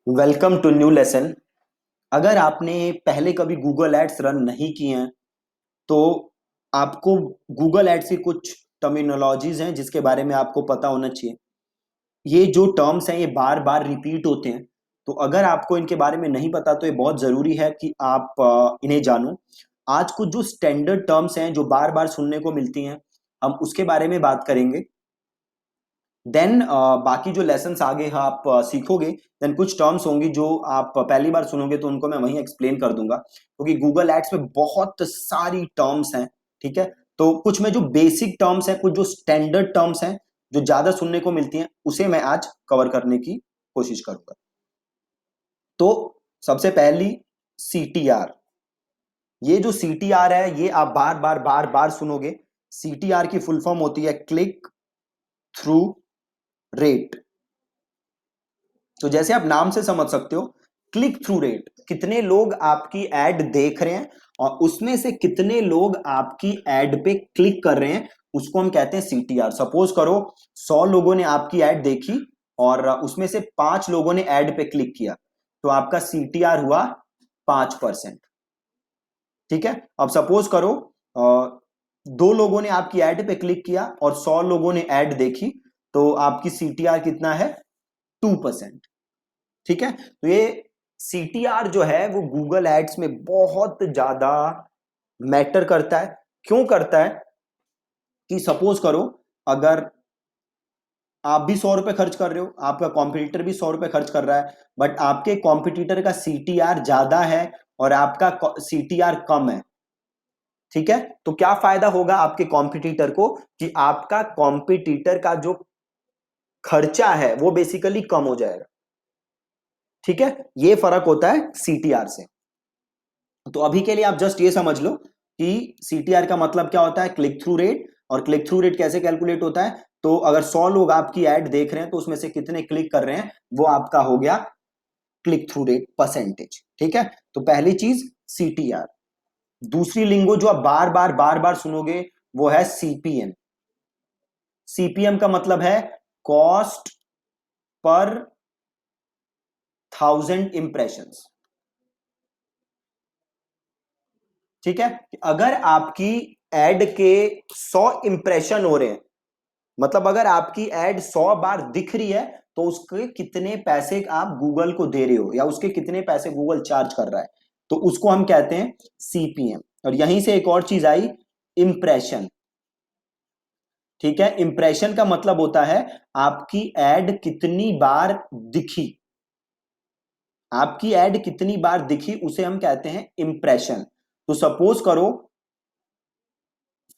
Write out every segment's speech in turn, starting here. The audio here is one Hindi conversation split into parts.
Welcome to new lesson. अगर आपने पहले कभी गूगल एड्स रन नहीं किए हैं तो आपको गूगल एड्स की कुछ टर्मिनोलॉजीज हैं जिसके बारे में आपको पता होना चाहिए। ये जो टर्म्स हैं ये बार बार रिपीट होते हैं, तो अगर आपको इनके बारे में नहीं पता तो ये बहुत ज़रूरी है कि आप इन्हें जानो। आज कुछ जो स्टैंडर्ड टर्म्स हैं जो बार बार सुनने को मिलती हैं, हम उसके बारे में बात करेंगे। देन बाकी जो लेसन्स आगे आप सीखोगे, देन कुछ टर्म्स होंगी जो आप पहली बार सुनोगे तो उनको मैं वहीं एक्सप्लेन कर दूंगा, क्योंकि गूगल एड्स में बहुत सारी टर्म्स हैं। ठीक है, तो कुछ में जो बेसिक टर्म्स हैं, कुछ जो स्टैंडर्ड टर्म्स हैं जो ज्यादा सुनने को मिलती हैं, उसे मैं आज कवर करने की कोशिश करूंगा। तो सबसे पहली सीटीआर। ये जो सीटीआर है ये आप बार बार बार बार सुनोगे। सीटीआर की फुल फॉर्म होती है क्लिक थ्रू रेट। तो जैसे आप नाम से समझ सकते हो, क्लिक थ्रू रेट, कितने लोग आपकी एड देख रहे हैं और उसमें से कितने लोग आपकी एड पे क्लिक कर रहे हैं, उसको हम कहते हैं सीटीआर। सपोज करो 100 लोगों ने आपकी एड देखी और उसमें से 5 लोगों ने एड पे क्लिक किया, तो आपका सीटीआर हुआ 5%। ठीक है, अब सपोज करो 2 लोगों ने आपकी एड पे क्लिक किया और 100 लोगों ने एड देखी, तो आपकी सीटीआर कितना है? 2%। ठीक है, तो ये सीटीआर जो है वो गूगल एड्स में बहुत ज्यादा मैटर करता है। क्यों करता है? कि सपोज करो अगर आप भी 100 रुपए खर्च कर रहे हो, आपका कॉम्पिटिटर भी 100 रुपए खर्च कर रहा है, बट आपके कॉम्पिटिटर का सीटीआर ज्यादा है और आपका सीटीआर कम है। ठीक है, तो क्या फायदा होगा आपके कॉम्पिटिटर को? कि आपका कॉम्पिटिटर का जो खर्चा है वो बेसिकली कम हो जाएगा। ठीक है, ये फर्क होता है सीटीआर से। तो अभी के लिए आप जस्ट ये समझ लो कि सीटीआर का मतलब क्या होता है, क्लिक थ्रू रेट। और क्लिक थ्रू रेट कैसे कैलकुलेट होता है? तो अगर 100 लोग आपकी ऐड देख रहे हैं तो उसमें से कितने क्लिक कर रहे हैं, वो आपका हो गया क्लिक थ्रू रेट परसेंटेज। ठीक है, तो पहली चीज सीटीआर। दूसरी लिंगो जो आप बार बार बार बार सुनोगे वो है सीपीएम। सीपीएम का मतलब है कॉस्ट पर 1000 इंप्रेशंस। ठीक है, अगर आपकी एड के 100 इंप्रेशन हो रहे हैं, मतलब अगर आपकी एड 100 बार दिख रही है, तो उसके कितने पैसे आप गूगल को दे रहे हो या उसके कितने पैसे गूगल चार्ज कर रहा है, तो उसको हम कहते हैं सीपीएम। और यहीं से एक और चीज आई, इंप्रेशन। ठीक है, इंप्रेशन का मतलब होता है आपकी एड कितनी बार दिखी। आपकी एड कितनी बार दिखी उसे हम कहते हैं इंप्रेशन। तो सपोज करो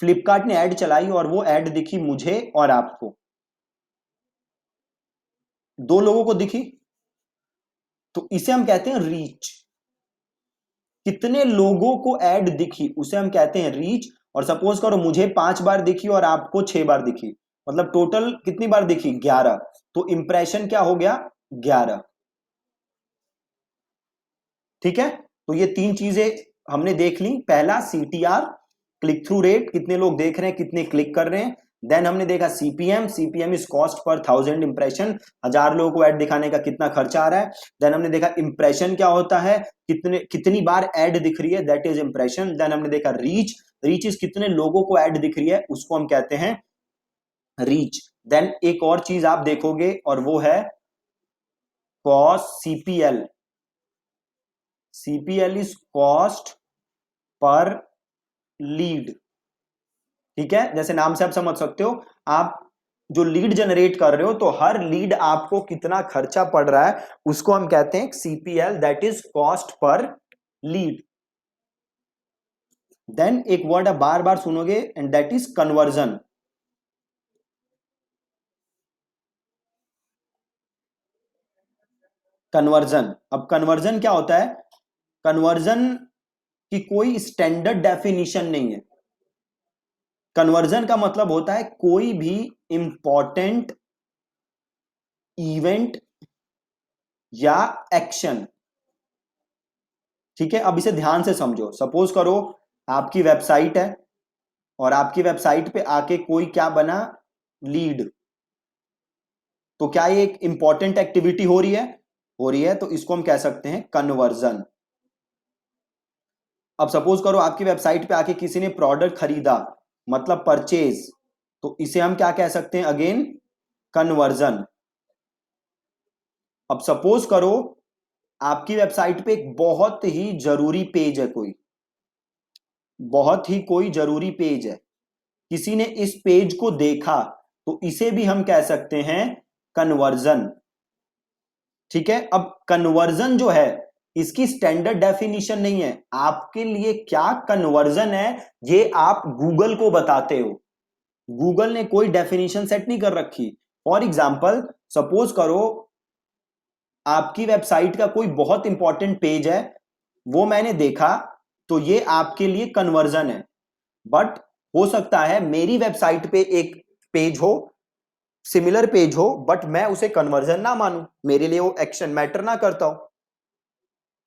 फ्लिपकार्ट ने ऐड चलाई और वो ऐड दिखी मुझे और आपको, 2 लोगों को दिखी, तो इसे हम कहते हैं रीच। कितने लोगों को ऐड दिखी उसे हम कहते हैं रीच। और सपोज करो मुझे 5 बार दिखी और आपको 6 बार दिखी, मतलब टोटल कितनी बार दिखी? 11। तो इंप्रेशन क्या हो गया? 11। ठीक है, तो ये 3 चीजें हमने देख ली। पहला सीटीआर, क्लिक थ्रू रेट, कितने लोग देख रहे हैं, कितने क्लिक कर रहे हैं। देन हमने देखा सीपीएम, सीपीएम इज कॉस्ट पर 1000 इंप्रेशन, 1000 लोगों को ऐड दिखाने का कितना खर्चा आ रहा है। देन हमने देखा इंप्रेशन क्या होता है, कितनी बार ऐड दिख रही है, दैट इज इंप्रेशन। देन हमने देखा रीच, रीच इज कितने लोगों को ऐड दिख रही है, उसको हम कहते हैं रीच। देन एक और चीज आप देखोगे और वो है cost, CPL. CPL is cost per lead. ठीक है, जैसे नाम से आप समझ सकते हो, आप जो लीड जनरेट कर रहे हो तो हर लीड आपको कितना खर्चा पड़ रहा है उसको हम कहते हैं CPL, that is cost per lead. Then एक वर्ड आप बार बार सुनोगे and that is conversion. Conversion, अब कन्वर्जन क्या होता है? कन्वर्जन की कोई स्टैंडर्ड डेफिनेशन नहीं है। कन्वर्जन का मतलब होता है कोई भी इंपॉर्टेंट इवेंट या एक्शन। ठीक है, अब इसे ध्यान से समझो। सपोज करो आपकी वेबसाइट है और आपकी वेबसाइट पे आके कोई क्या बना? लीड। तो क्या ये एक इंपॉर्टेंट एक्टिविटी हो रही है? हो रही है, तो इसको हम कह सकते हैं कन्वर्जन। अब सपोज करो आपकी वेबसाइट पे आके किसी ने प्रोडक्ट खरीदा, मतलब परचेज, तो इसे हम क्या कह सकते हैं, अगेन कन्वर्जन। अब सपोज करो आपकी वेबसाइट पे एक बहुत ही जरूरी पेज है, बहुत ही कोई जरूरी पेज है, किसी ने इस पेज को देखा, तो इसे भी हम कह सकते हैं कन्वर्जन। ठीक है, अब कन्वर्जन जो है इसकी स्टैंडर्ड डेफिनेशन नहीं है, आपके लिए क्या कन्वर्जन है ये आप गूगल को बताते हो। गूगल ने कोई डेफिनेशन सेट नहीं कर रखी। फॉर एग्जाम्पल सपोज करो आपकी वेबसाइट का कोई बहुत इंपॉर्टेंट पेज है, वो मैंने देखा, तो ये आपके लिए कन्वर्जन है। बट हो सकता है मेरी वेबसाइट पे एक पेज हो, सिमिलर पेज हो, बट मैं उसे कन्वर्जन ना मानूं, मेरे लिए वो एक्शन मैटर ना करता हो।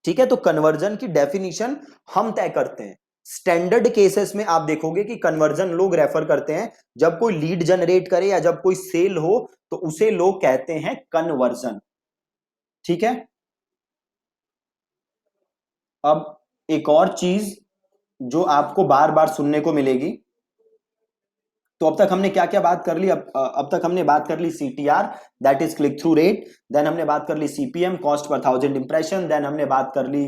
ठीक है, तो कन्वर्जन की डेफिनेशन हम तय करते हैं। स्टैंडर्ड केसेस में आप देखोगे कि कन्वर्जन लोग रेफर करते हैं जब कोई लीड जनरेट करे या जब कोई सेल हो, तो उसे लोग कहते हैं कन्वर्जन। ठीक है, अब एक और चीज जो आपको बार बार सुनने को मिलेगी, तो अब तक हमने क्या क्या बात कर ली, अब तक हमने बात कर ली CTR, that is click through rate. Then हमने बात कर ली CPM, cost per thousand impression. Then हमने बात कर ली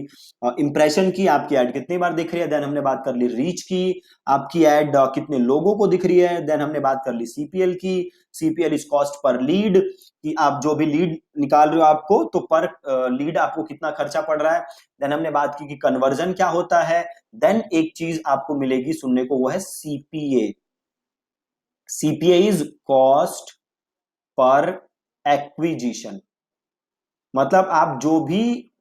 इंप्रेशन की, आपकी ऐड कितनी बार दिख रही है। देन हमने बात कर ली रीच की, आपकी ऐड कितने लोगों को दिख रही है। देन हमने बात कर ली सीपीएल की, CPL is cost per lead, कि आप जो भी लीड निकाल रहे हो आपको, तो पर लीड आपको कितना खर्चा पड़ रहा है। देन हमने बात की कि कन्वर्जन क्या होता है। देन एक चीज आपको मिलेगी सुनने को, वो है CPA. CPA is cost per acquisition, मतलब आप जो भी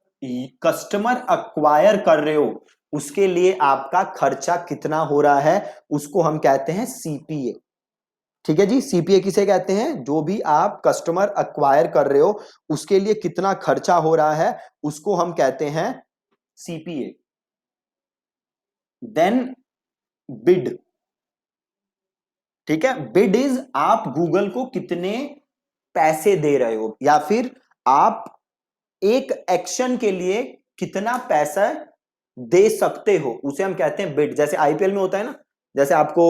कस्टमर अक्वायर कर रहे हो उसके लिए आपका खर्चा कितना हो रहा है, उसको हम कहते हैं सीपीए। ठीक है जी, सीपीए किसे कहते हैं, जो भी आप कस्टमर अक्वायर कर रहे हो उसके लिए कितना खर्चा हो रहा है, उसको हम कहते हैं सीपीए। Then bid. ठीक है, बिड इज आप गूगल को कितने पैसे दे रहे हो, या फिर आप एक एक्शन के लिए कितना पैसा दे सकते हो, उसे हम कहते हैं बिड। जैसे आईपीएल में होता है ना, जैसे आपको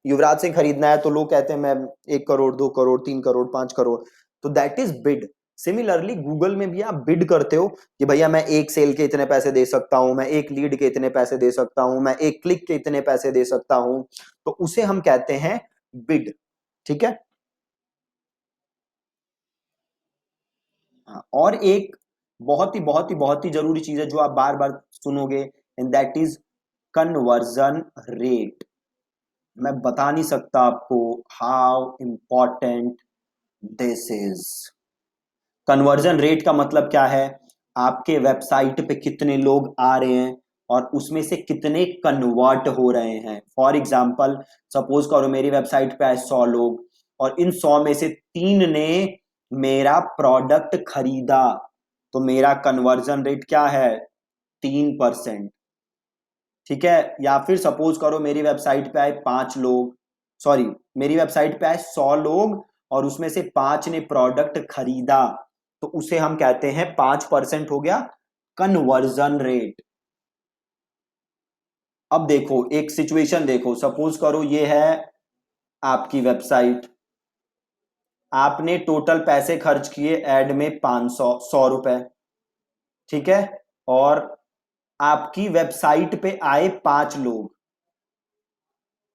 युवराज सिंह खरीदना है तो लोग कहते हैं मैं 1 करोड़, 2 करोड़, 3 करोड़, 5 करोड़, तो that is bid. Similarly Google में भी आप बिड करते हो कि भैया मैं एक सेल के इतने पैसे दे सकता हूं, मैं एक लीड के इतने पैसे दे सकता हूं, मैं एक क्लिक के इतने पैसे दे सकता हूं, तो उसे हम कहते हैं बिड। ठीक है, हाँ, और एक बहुत ही जरूरी चीज है जो आप बार बार सुनोगे, and that is conversion rate. मैं बता नहीं सकता आपको how important this is. Conversion rate का मतलब क्या है, आपके वेबसाइट पे कितने लोग आ रहे हैं और उसमें से कितने कन्वर्ट हो रहे हैं। फॉर एग्जाम्पल सपोज करो मेरी वेबसाइट पे आए 100 लोग, और इन 100 में से 3 ने मेरा प्रोडक्ट खरीदा, तो मेरा कन्वर्जन रेट क्या है, 3%। ठीक है, या फिर सपोज करो मेरी वेबसाइट पे आए 5 लोग, सॉरी, मेरी वेबसाइट पे आए 100 लोग और उसमें से 5 ने प्रोडक्ट खरीदा, तो उसे हम कहते हैं 5% हो गया कन्वर्जन रेट। अब देखो एक सिचुएशन देखो, सपोज करो ये है आपकी वेबसाइट, आपने टोटल पैसे खर्च किए एड में 500 100 रुपए। ठीक है, और आपकी वेबसाइट पे आए 5 लोग,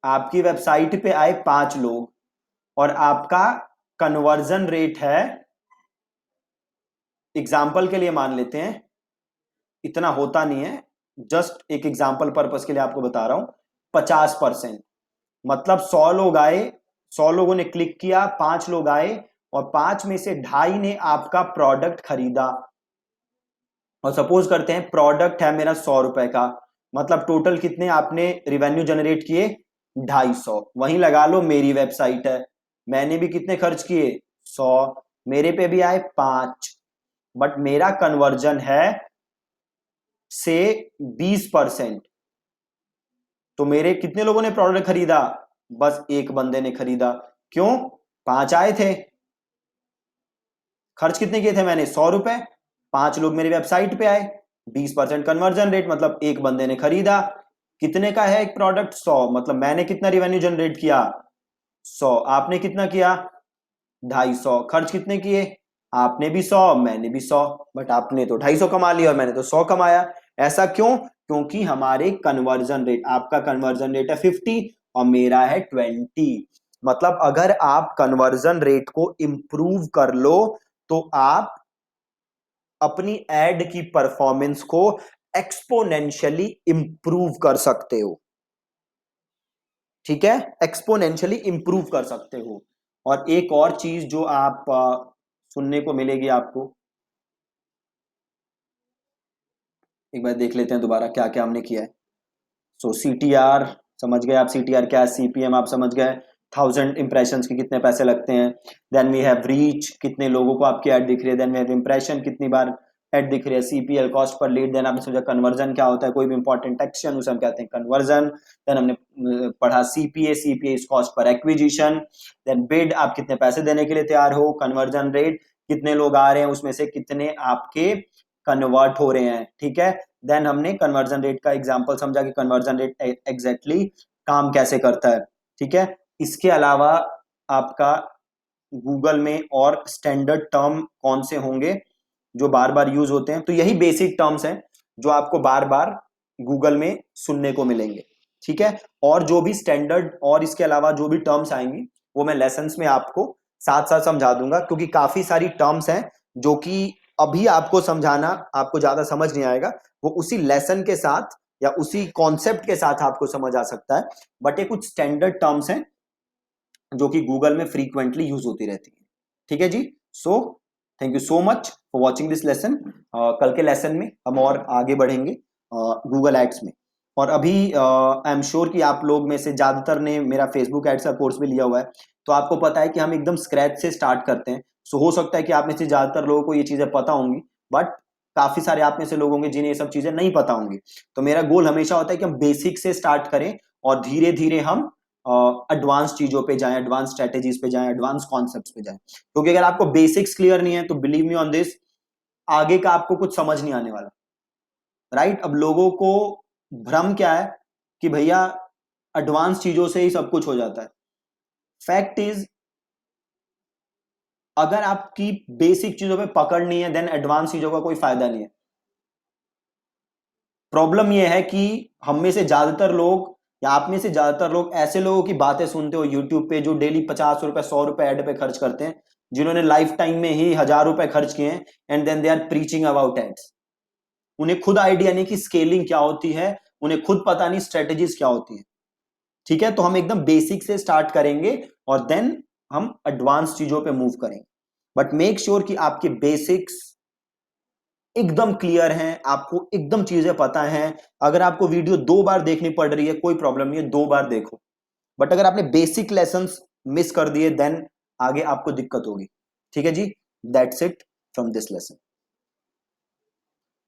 आपकी वेबसाइट पे आए 5 लोग, और आपका कन्वर्जन रेट है, एग्जाम्पल के लिए मान लेते हैं, इतना होता नहीं है, जस्ट एक एग्जाम्पल पर्पस के लिए आपको बता रहा हूं, 50%। मतलब 100 लोग आए, 100 लोगों ने क्लिक किया, 5 लोग आए, और 5 में से 2.5 ने आपका प्रोडक्ट खरीदा। और सपोज करते हैं प्रोडक्ट है मेरा 100 रुपए का, मतलब टोटल कितने आपने रिवेन्यू जनरेट किए, 250। वहीं लगा लो मेरी वेबसाइट है, मैंने भी कितने खर्च किए, 100, मेरे पे भी आए 5, बट मेरा कन्वर्जन है से 20%। तो मेरे कितने लोगों ने प्रोडक्ट खरीदा, बस एक बंदे ने खरीदा। क्यों, 5 आए थे, खर्च कितने किए थे मैंने, 100 रुपए, 5 लोग मेरी वेबसाइट पे आए, 20% कन्वर्जन रेट, मतलब एक बंदे ने खरीदा, कितने का है एक प्रोडक्ट, 100, मतलब मैंने कितना रिवेन्यू जनरेट किया, 100, आपने कितना किया, 250, खर्च कितने किए, आपने भी 100, मैंने भी 100, बट आपने तो 250 कमा लिया और मैंने तो 100 कमाया। ऐसा क्यों? क्योंकि हमारे कन्वर्जन रेट, आपका कन्वर्जन रेट है 50 और मेरा है 20। मतलब अगर आप कन्वर्जन रेट को इंप्रूव कर लो तो आप अपनी एड की परफॉर्मेंस को एक्सपोनेंशियली इंप्रूव कर सकते हो। ठीक है, एक्सपोनेंशियली इंप्रूव कर सकते हो। और एक और चीज जो आप सुनने को मिलेगी आपको, एक बार देख लेते हैं दोबारा क्या क्या हमने किया है। सो CTR समझ गए आप, CTR क्या है, CPM आप समझ गए, 1000 इंप्रेशन के कितने पैसे लगते हैं। देन वी हैव रीच, कितने लोगों को आपकी ऐड दिख रही है। देन वी हैव इंप्रेशन, कितनी बार ऐड दिख रही है। CPL, cost per lead. Then आपने समझा कन्वर्जन क्या होता है, कोई भी इंपॉर्टेंट एक्शन उसे हम कहते हैं कन्वर्जन। देन हमने पढ़ा CPA, CPA is cost per acquisition. Then bid, आप कितने पैसे देने के लिए तैयार हो। कन्वर्जन रेट, कितने लोग आ रहे हैं उसमें से कितने आपके कन्वर्ट हो रहे हैं। ठीक है, देन हमने कन्वर्जन रेट का एग्जांपल समझा कि कन्वर्जन रेट एग्जैक्टली काम कैसे करता है। ठीक है, इसके अलावा आपका गूगल में और स्टैंडर्ड टर्म कौन से होंगे जो बार बार यूज होते हैं, तो यही बेसिक टर्म्स हैं जो आपको बार बार गूगल में सुनने को मिलेंगे। ठीक है, और जो भी स्टैंडर्ड और इसके अलावा जो भी टर्म्स आएंगी वो मैं लेसन्स में आपको साथ साथ समझा दूंगा, क्योंकि काफी सारी टर्म्स हैं जो कि अभी आपको समझाना आपको ज्यादा समझ नहीं आएगा, वो उसी लेसन के साथ या उसी कॉन्सेप्ट के साथ आपको समझ आ सकता है। बट ये कुछ स्टैंडर्ड टर्म्स हैं जो कि गूगल में फ्रीक्वेंटली यूज होती रहती है। ठीक है जी, so thank you so much for watching this lesson. कल के लेसन में हम और आगे बढ़ेंगे गूगल एड्स में। और अभी आई एम श्योर कि आप लोग में से ज्यादातर ने मेरा फेसबुक एड्स का कोर्स भी लिया हुआ है, तो आपको पता है कि हम एकदम स्क्रैच से स्टार्ट करते हैं। सो हो सकता है कि आप में से ज्यादातर लोगों को ये चीजें पता होंगी, बट काफी सारे आप में से लोग होंगे जिन्हें ये सब चीजें नहीं पता होंगी। तो मेरा गोल हमेशा होता है कि हम बेसिक से स्टार्ट करें और धीरे धीरे हम एडवांस चीजों पे जाएं, एडवांस स्ट्रेटेजीज पे जाएं, एडवांस कॉन्सेप्ट्स पे जाएं। क्योंकि अगर आपको बेसिक्स क्लियर नहीं है तो बिलीव मी ऑन दिस, आगे का आपको कुछ समझ नहीं आने वाला। राइट, अब लोगों को भ्रम क्या है कि भैया एडवांस चीजों से ही सब कुछ हो जाता है। फैक्ट इज, अगर आपकी बेसिक चीजों पे पकड़ नहीं है देन एडवांस चीजों का कोई फायदा नहीं है। प्रॉब्लम यह है कि हम में से ज्यादातर लोग या आप में से ज्यादातर लोग ऐसे लोगों की बातें सुनते हो यूट्यूब पे जो डेली 50 रुपए 100 रुपए एड पे खर्च करते हैं, जिन्होंने लाइफ टाइम में ही 1000 रुपए खर्च किए हैं, and then they are preaching about ads. उन्हें खुद आइडिया नहीं कि स्केलिंग क्या होती है, उन्हें खुद पता नहीं स्ट्रेटेजीज क्या होती है। ठीक है, तो हम एकदम बेसिक से स्टार्ट करेंगे और देन हम एडवांस चीजों पे मूव करेंगे। बट मेक श्योर कि आपके बेसिक्स एकदम क्लियर हैं, आपको एकदम चीजें पता हैं। अगर आपको वीडियो 2 बार देखनी पड़ रही है कोई प्रॉब्लम नहीं है, 2 बार देखो। बट अगर आपने बेसिक लेसन्स मिस कर दिए देन आगे आपको दिक्कत होगी। ठीक है जी, that's it from this lesson.